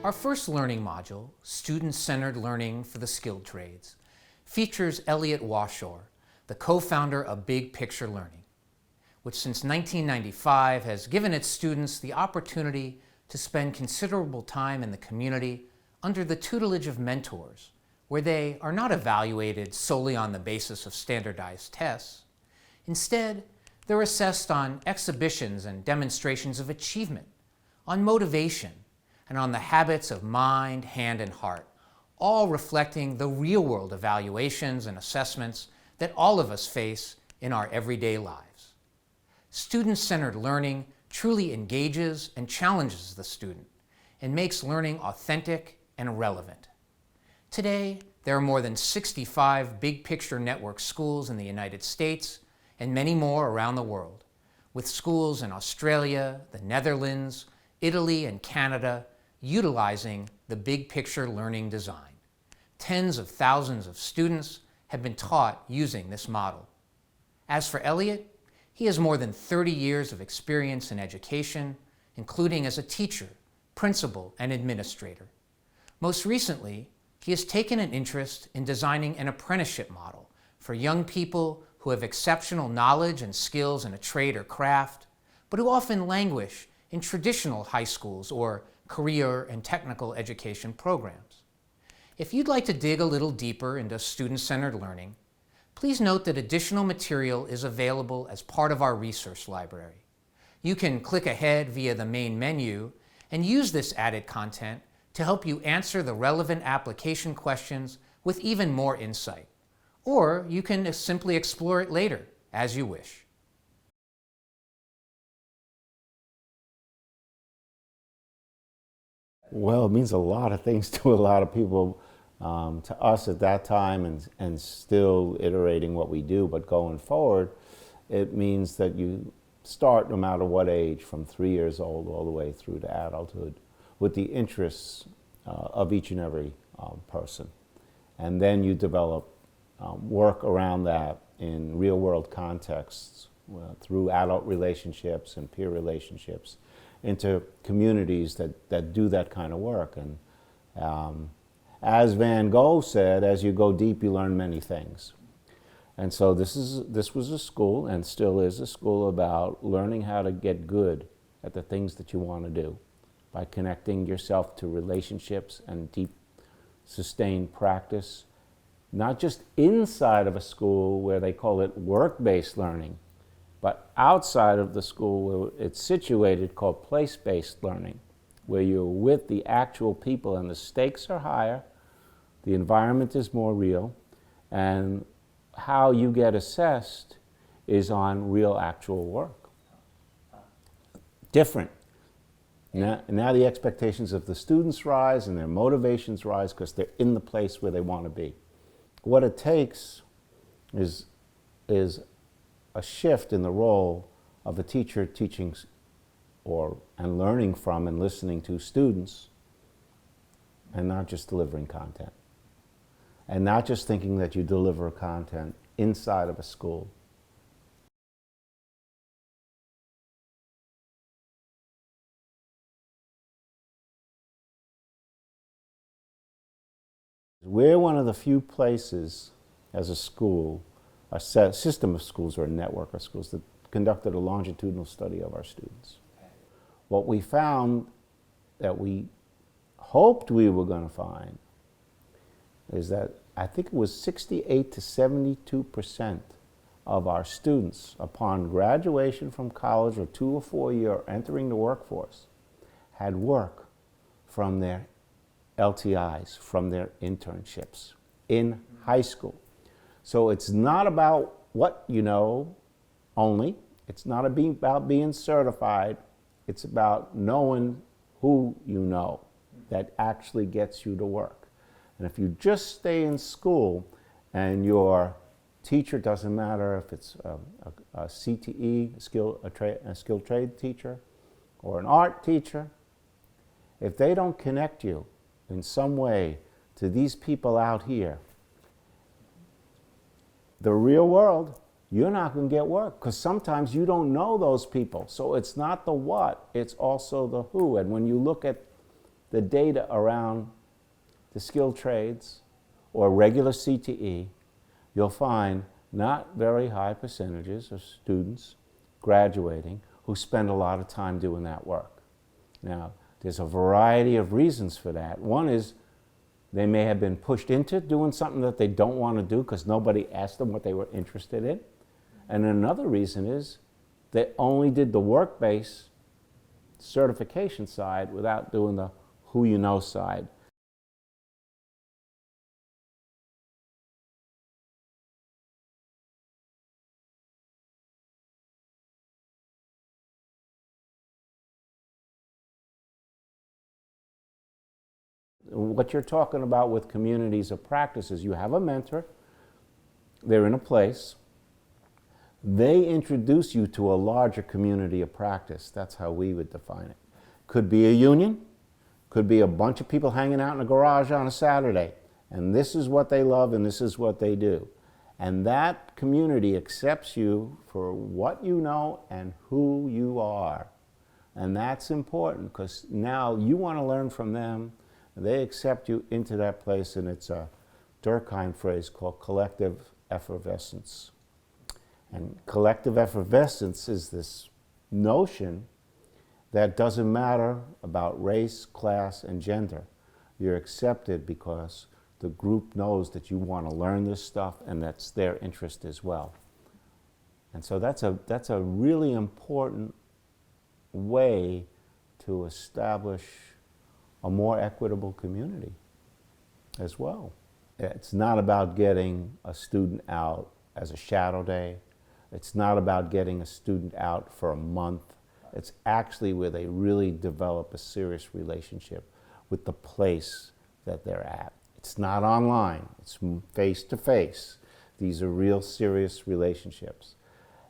Our first learning module, Student-Centered Learning for the Skilled Trades, features Elliot Washor, the co-founder of Big Picture Learning, which since 1995 has given its students the opportunity to spend considerable time in the community under the tutelage of mentors, where they are not evaluated solely on the basis of standardized tests. Instead, they're assessed on exhibitions and demonstrations of achievement, on motivation, and on the habits of mind, hand, and heart, all reflecting the real-world evaluations and assessments that all of us face in our everyday lives. Student-centered learning truly engages and challenges the student and makes learning authentic and relevant. Today, there are more than 65 Big Picture Network schools in the United States and many more around the world, with schools in Australia, the Netherlands, Italy, and Canada utilizing the Big Picture Learning design. Tens of thousands of students have been taught using this model. As for Elliot, he has more than 30 years of experience in education, including as a teacher, principal, and administrator. Most recently, he has taken an interest in designing an apprenticeship model for young people who have exceptional knowledge and skills in a trade or craft, but who often languish in traditional high schools or career and technical education programs. If you'd like to dig a little deeper into student-centered learning, please note that additional material is available as part of our resource library. You can click ahead via the main menu and use this added content to help you answer the relevant application questions with even more insight. Or you can simply explore it later, as you wish. Well, it means a lot of things to a lot of people, to us at that time, and still iterating what we do. But going forward, it means that you start, no matter what age, from 3 years old all the way through to adulthood, with the interests of each and every person. And then you develop work around that in real-world contexts through adult relationships and peer relationships, into communities that do that kind of work. And as Van Gogh said, as you go deep, you learn many things. And so this was a school, and still is a school, about learning how to get good at the things that you want to do by connecting yourself to relationships and deep, sustained practice, not just inside of a school where they call it work-based learning, but outside of the school where it's situated, called place-based learning, where you're with the actual people and the stakes are higher, the environment is more real, and how you get assessed is on real actual work. Different. Now the expectations of the students rise and their motivations rise because they're in the place where they want to be. What it takes is a shift in the role of a teacher teaching and learning from and listening to students, and not just delivering content. And not just thinking that you deliver content inside of a school. We're one of the few places as a school, a system of schools or a network of schools, that conducted a longitudinal study of our students. What we found that we hoped we were going to find is that I think it was 68 to 72% of our students, upon graduation from college or 2 or 4 year entering the workforce, had work from their LTIs, from their internships in high school. So it's not about what you know only. It's not about being certified. It's about knowing who you know that actually gets you to work. And if you just stay in school and your teacher, doesn't matter if it's a CTE, a skilled trade teacher, or an art teacher, if they don't connect you in some way to these people out here, the real world, you're not going to get work, because sometimes you don't know those people. So it's not the what, it's also the who. And when you look at the data around the skilled trades or regular CTE, you'll find not very high percentages of students graduating who spend a lot of time doing that work. Now, there's a variety of reasons for that. One is they may have been pushed into doing something that they don't want to do because nobody asked them what they were interested in. And another reason is they only did the work-based certification side without doing the who you know side. What you're talking about with communities of practice is you have a mentor, they're in a place, they introduce you to a larger community of practice. That's how we would define it. Could be a union, could be a bunch of people hanging out in a garage on a Saturday, and this is what they love and this is what they do. And that community accepts you for what you know and who you are. And that's important because now you want to learn from them. They accept you into that place, and it's a Durkheim phrase called collective effervescence. And collective effervescence is this notion that doesn't matter about race, class, and gender. You're accepted because the group knows that you want to learn this stuff, and that's their interest as well. And so that's a really important way to establish a more equitable community as well. It's not about getting a student out as a shadow day. It's not about getting a student out for a month. It's actually where they really develop a serious relationship with the place that they're at. It's not online, it's face to face. These are real serious relationships.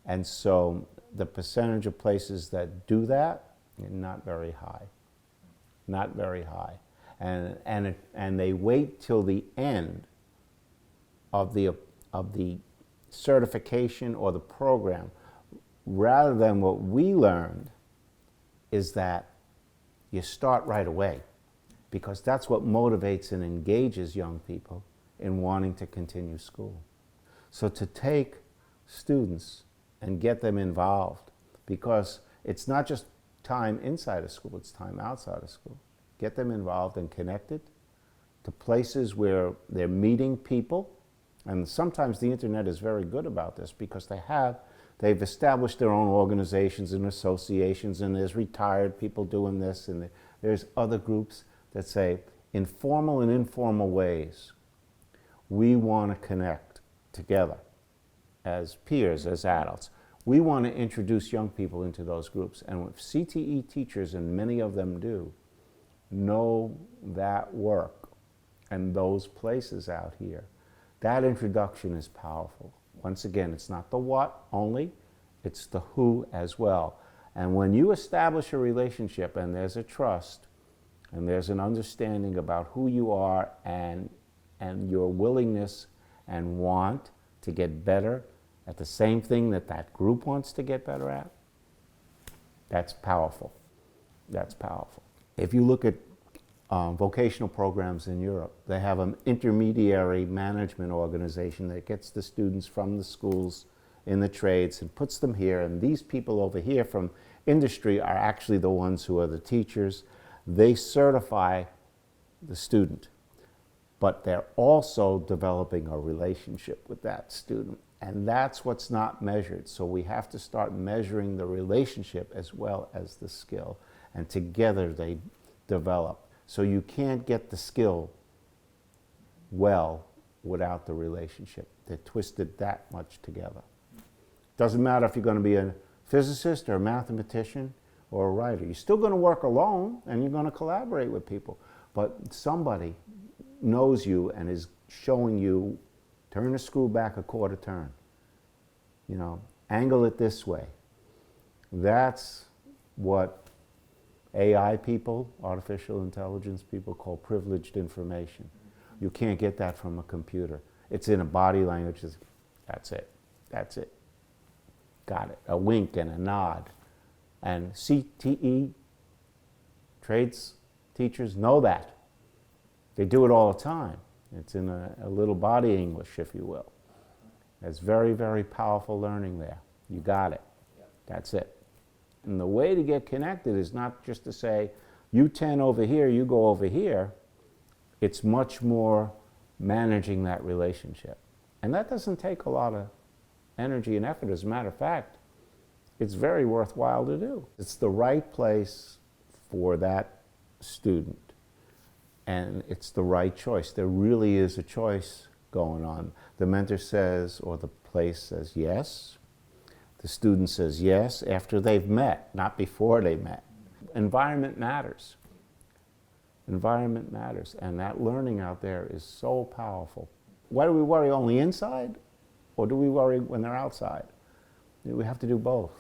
And so the percentage of places that do that, not very high. Not very high. And they wait till the end of the certification or the program, rather than what we learned is that you start right away, because that's what motivates and engages young people in wanting to continue school. So to take students and get them involved, because it's not just time inside of school, it's time outside of school. Get them involved and connected to places where they're meeting people. And sometimes the internet is very good about this because they've established their own organizations and associations, and there's retired people doing this, and there's other groups that say, in formal and informal ways, we want to connect together as peers, as adults. We want to introduce young people into those groups. And if CTE teachers, and many of them do, know that work and those places out here, that introduction is powerful. Once again, it's not the what only, it's the who as well. And when you establish a relationship and there's a trust and there's an understanding about who you are and your willingness and want to get better at the same thing that that group wants to get better at, that's powerful. That's powerful. If you look at vocational programs in Europe, they have an intermediary management organization that gets the students from the schools in the trades and puts them here, and these people over here from industry are actually the ones who are the teachers. They certify the student, but they're also developing a relationship with that student. And that's what's not measured. So we have to start measuring the relationship as well as the skill. And together they develop. So you can't get the skill well without the relationship. They're twisted that much together. Doesn't matter if you're going to be a physicist or a mathematician or a writer. You're still going to work alone and you're going to collaborate with people. But somebody knows you and is showing you, turn the screw back a quarter turn. You know, angle it this way. That's what AI people, artificial intelligence people, call privileged information. You can't get that from a computer. It's in a body language. That's it. That's it. Got it. A wink and a nod. And CTE, trades teachers know that. They do it all the time. It's in a little body English, if you will. It's very, very powerful learning there. You got it. That's it. And the way to get connected is not just to say, you 10 over here, you go over here. It's much more managing that relationship. And that doesn't take a lot of energy and effort. As a matter of fact, it's very worthwhile to do. It's the right place for that student. And it's the right choice. There really is a choice going on. The mentor says, or the place says yes. The student says yes after they've met, not before they met. Environment matters. Environment matters. And that learning out there is so powerful. Why do we worry only inside? Or do we worry when they're outside? We have to do both.